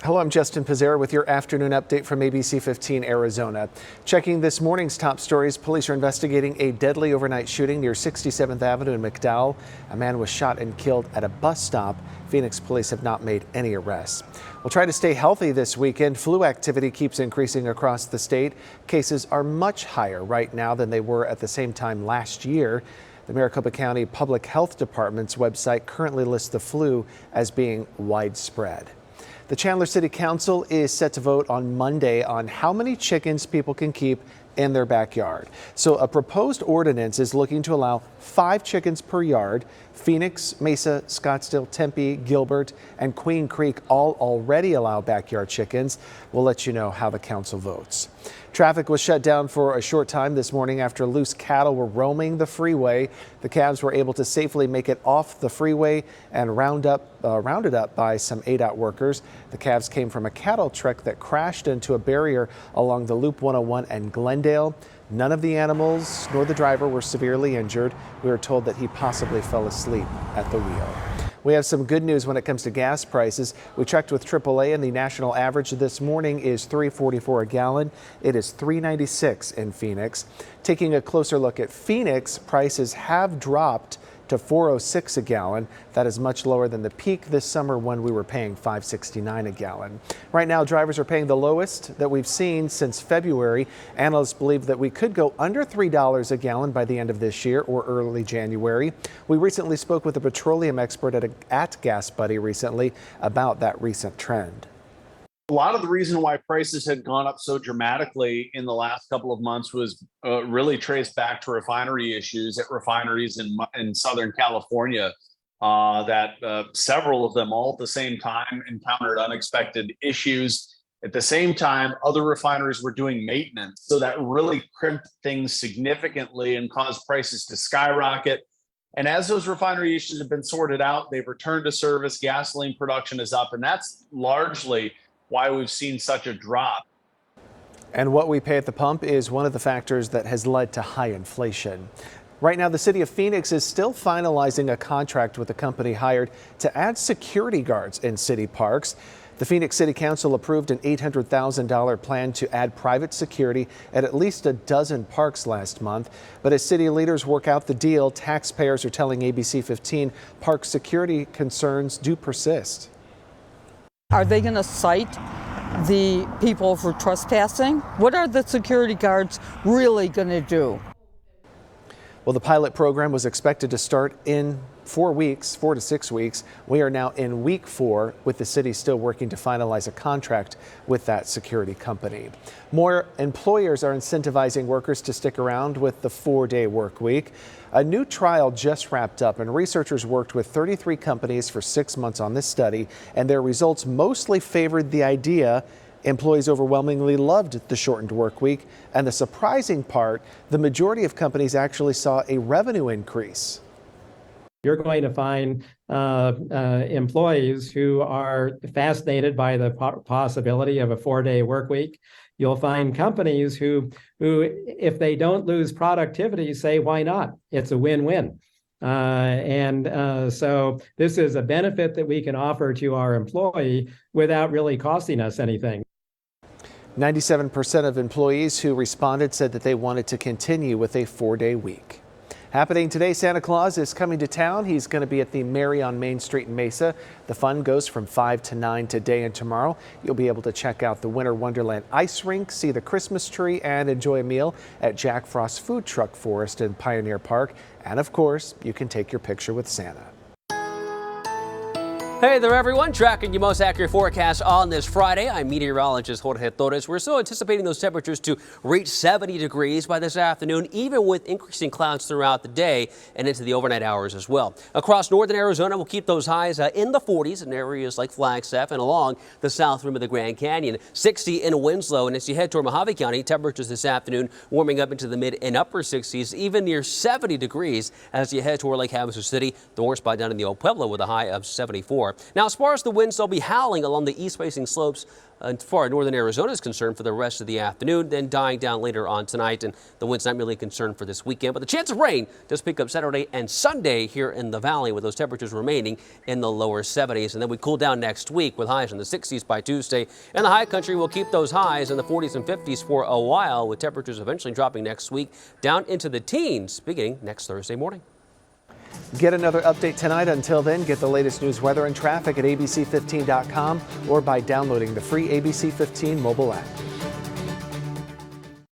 Hello, I'm Justin Pizzera with your afternoon update from ABC15 Arizona. Checking this morning's top stories, police are investigating a deadly overnight shooting near 67th Avenue in McDowell. A man was shot and killed at a bus stop. Phoenix police have not made any arrests. We'll try to stay healthy this weekend. Flu activity keeps increasing across the state. Cases are much higher right now than they were at the same time last year. The Maricopa County Public Health Department's website currently lists the flu as being widespread. The Chandler City Council is set to vote on Monday on how many chickens people can keep in their backyard. So a proposed ordinance is looking to allow 5 chickens per yard. Phoenix, Mesa, Scottsdale, Tempe, Gilbert, and Queen Creek all already allow backyard chickens. We'll let you know how the council votes. Traffic was shut down for a short time this morning after loose cattle were roaming the freeway. The calves were able to safely make it off the freeway and rounded up by some ADOT workers. The calves came from a cattle truck that crashed into a barrier along the Loop 101 and Glendale. None of the animals nor the driver were severely injured. We were told that he possibly fell asleep at the wheel. We have some good news when it comes to gas prices. We checked with AAA and the national average this morning is $3.44 a gallon. It is $3.96 in Phoenix. Taking a closer look at Phoenix, prices have dropped to $4.06 a gallon. That is much lower than the peak this summer when we were paying $5.69 a gallon. Right now, drivers are paying the lowest that we've seen since February. Analysts believe that we could go under $3 a gallon by the end of this year or early January. We recently spoke with a petroleum expert at Gas Buddy recently about that recent trend. A lot of the reason why prices had gone up so dramatically in the last couple of months was really traced back to refinery issues at refineries in Southern California that several of them all at the same time encountered unexpected issues. At the same time, other refineries were doing maintenance. So that really crimped things significantly and caused prices to skyrocket. And as those refinery issues have been sorted out, they've returned to service, gasoline production is up, and that's largely why we've seen such a drop. And what we pay at the pump is one of the factors that has led to high inflation. Right now, the city of Phoenix is still finalizing a contract with a company hired to add security guards in city parks. The Phoenix City Council approved an $800,000 plan to add private security at least a dozen parks last month. But as city leaders work out the deal, taxpayers are telling ABC15 park security concerns do persist. Are they going to cite the people for trespassing? What are the security guards really going to do? Well, the pilot program was expected to start in 4 to 6 weeks. We are now in week 4, with the city still working to finalize a contract with that security company. More employers are incentivizing workers to stick around with the 4-day work week. A new trial just wrapped up, and researchers worked with 33 companies for 6 months on this study, and their results mostly favored the idea. Employees overwhelmingly loved the shortened work week, and the surprising part, the majority of companies actually saw a revenue increase. You're going to find employees who are fascinated by the possibility of a 4-day work week. You'll find companies who, if they don't lose productivity, say, why not? It's a win-win. So this is a benefit that we can offer to our employee without really costing us anything. 97% of employees who responded said that they wanted to continue with a 4-day week. Happening today, Santa Claus is coming to town. He's going to be at the Mary on Main Street in Mesa. The fun goes from 5 to 9 today and tomorrow. You'll be able to check out the Winter Wonderland ice rink, see the Christmas tree, and enjoy a meal at Jack Frost's Food Truck Forest in Pioneer Park. And of course, you can take your picture with Santa. Hey there, everyone. Tracking your most accurate forecast on this Friday. I'm meteorologist Jorge Torres. We're still anticipating those temperatures to reach 70 degrees by this afternoon, even with increasing clouds throughout the day and into the overnight hours as well. Across northern Arizona, we'll keep those highs in the 40s in areas like Flagstaff and along the south rim of the Grand Canyon. 60 in Winslow, and as you head toward Mojave County, temperatures this afternoon warming up into the mid and upper 60s, even near 70 degrees as you head toward Lake Havasu City. The warm spot down in the Old Pueblo with a high of 74. more. Now, as far as the winds, they'll be howling along the east-facing slopes as far as northern Arizona is concerned for the rest of the afternoon, then dying down later on tonight. And the wind's not really a concern for this weekend, but the chance of rain does pick up Saturday and Sunday here in the valley, with those temperatures remaining in the lower 70s. And then we cool down next week with highs in the 60s by Tuesday. And the high country will keep those highs in the 40s and 50s for a while, with temperatures eventually dropping next week down into the teens beginning next Thursday morning. Get another update tonight. Until then, get the latest news, weather, and traffic at abc15.com or by downloading the free ABC 15 mobile app.